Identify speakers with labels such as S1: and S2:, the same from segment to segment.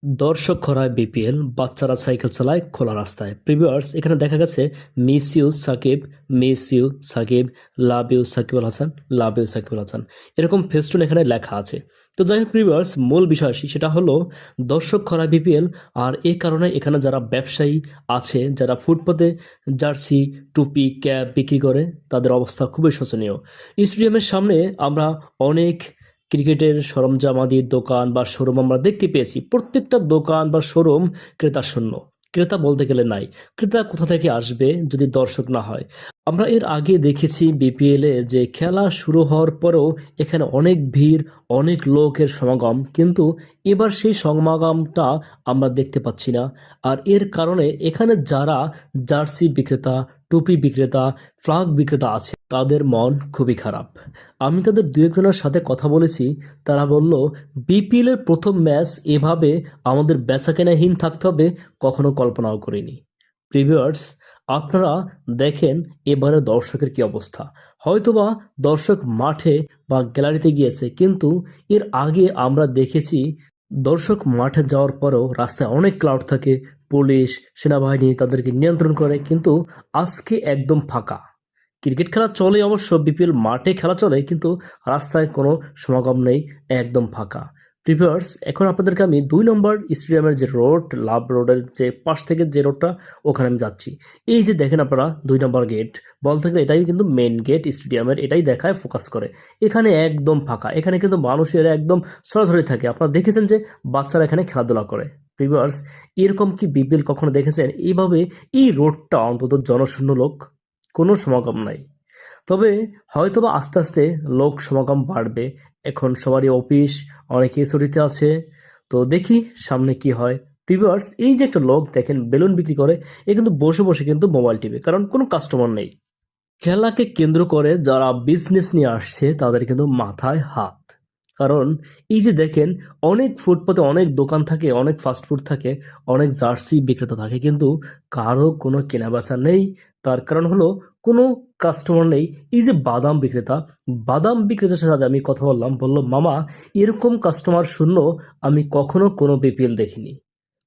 S1: দর্শক খরায় বিপিএল, বাচ্চারা সাইকেল চালায় খোলা রাস্তায়। প্রিভিউয়ার্স, এখানে দেখা গেছে miss you Shakib, miss you Shakib, love you Shakib Al Hasan, love you Shakib Al Hasan, এরকম ফেস্টুন এখানে লেখা আছে। তো যাই হোক প্রিভিউয়ার্স, মূল বিষয় সেটা হলো দর্শক খরায় বিপিএল। আর এই কারণে এখানে যারা ব্যবসায়ী আছে, যারা ফুটপাতে জার্সি, টুপি, ক্যাপ বিক্রি করে, তাদের অবস্থা খুবই শোচনীয়। স্টেডিয়ামের সামনে আমরা অনেক ক্রিকেটের সরঞ্জামাদির দোকান বা শোরুম আমরা দেখতে পেয়েছি। প্রত্যেকটা দোকান বা শোরুম ক্রেতা শূন্য। ক্রেতা বলতে গেলে নাই। ক্রেতা কোথা থেকে আসবে যদি দর্শক না হয়? আমরা এর আগে দেখেছি বিপিএলে যে খেলা শুরু হওয়ার পরেও এখানে অনেক ভিড়, অনেক লোকের সমাগম, কিন্তু এবার সেই সমাগমটা আমরা দেখতে পাচ্ছি না। আর এর কারণে এখানে যারা জার্সি বিক্রেতা, টুপি বিক্রেতা, ফ্ল্যাগ বিক্রেতা আছে, তাদের মন খুবই খারাপ। আমি তাদের দু একজনের সাথে কথা বলেছি। তারা বলল, বিপিএল এর প্রথম ম্যাচ এভাবে আমাদের বেচাকেনাহীন থাকতে হবে কখনো কল্পনাও করিনি। প্রিভিউয়ার্স, আপনারা দেখেন এবারে দর্শকের কি অবস্থা। হয়তোবা দর্শক মাঠে বা গ্যালারিতে গিয়েছে, কিন্তু এর আগে আমরা দেখেছি দর্শক মাঠে যাওয়ার পরেও রাস্তায় অনেক ক্রাউড থাকে, পুলিশ, সেনাবাহিনী তাদেরকে নিয়ন্ত্রণ করে, কিন্তু আজকে একদম ফাঁকা। ক্রিকেট খেলা চলে অবশ্য, বিপিএল মাঠে খেলা চলে, কিন্তু রাস্তায় কোনো সমাগম নেই, একদম ফাঁকা। প্রিভিউয়ার্স, এখন আপনাদেরকে আমি 2 নম্বর স্টেডিয়ামের যে রোড, লাভ রোডের যে পাশ থেকে যে রোডটা, ওখানে আমি যাচ্ছি। এই যে দেখেন আপনারা 2 নম্বর গেট, বলতে গেলে এটাই কিন্তু মেন গেট স্টেডিয়ামের, এটাই দেখায়, ফোকাস করে। এখানে একদম ফাঁকা, এখানে কিন্তু মানুষের একদম সরাসরি থাকে। আপনারা দেখেছেন যে বাচ্চারা এখানে খেলাধুলা করে। প্রিভিউয়ার্স, এরকম কি বিপিএল কখনো দেখেছেন? এইভাবে এই রোডটা অন্তত জনশূন্য, লোক, কোনো সমাগম নাই। তবে হয়তোবা আস্তে আস্তে লোক সমাগম বাড়বে। এখন সবারই অফিস, অনেকেই ছুটিতে আছে। তো দেখি সামনে কি হয়। ভিউয়ার্স, এই যে একটা লোক দেখেন বেলুন বিক্রি করে, এ কিন্তু বসে বসে কিন্তু মোবাইল টিপে, কারণ কোনো কাস্টমার নেই। খেলাকে কেন্দ্র করে যারা বিজনেস নিয়ে আসছে তাদের কিন্তু মাথায় হাত। কারণ এই যে দেখেন, অনেক ফুটপাতে অনেক দোকান থাকে, অনেক ফাস্টফুড থাকে, অনেক জার্সি বিক্রেতা থাকে, কিন্তু কারো কোনো কেনাবেচা নেই। তার কারণ হলো কোনো কাস্টমার নেই। এই যে বাদাম বিক্রেতা, বাদাম বিক্রেতার সাথে আমি কথা বললাম, বললো, মামা, এরকম কাস্টমার শূন্য আমি কখনো কোনো বিপিএল দেখিনি।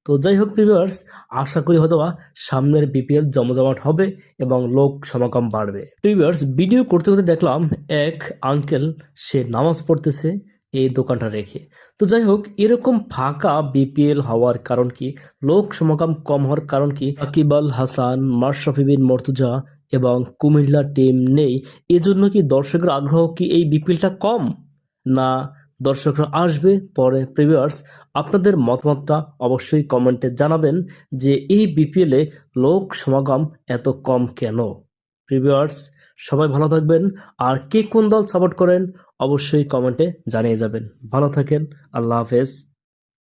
S1: তো যাই হোক ভিউয়ার্স, আশা করি হয়তোবা সামনের বিপিএল জমজমাট হবে এবং লোক সমাগম বাড়বে। ভিউয়ার্স, ভিডিও করতে করতে দেখলাম এক আঙ্কেল, সে নামাজ পড়তেছে এই দোকানটা রেখে। তো যাই হোক, এরকম ফাঁকা বিপিএল হওয়ার কারণ কি? লোক সমাগম কম হওয়ার কারণ কি? সাকিব আল হাসান, মাশরাফি বিন মর্তুজা এবং কুমিল্লা টিম নেই, এজন্য কি দর্শকের আগ্রহ কি এই বিপিএলটা কম, না দর্শকরা আসবে পরে? প্রিভিউয়ার্স, আপনাদের মতামতটা অবশ্যই কমেন্টে জানাবেন যে এই বিপিএলে লোক সমাগম এত কম কেন। প্রিভিউয়ার্স, সবাই ভালো থাকবেন। আর কে কোন দল সাপোর্ট করেন অবশ্যই কমেন্টে জানিয়ে যাবেন। ভালো থাকেন। আল্লাহ হাফেজ।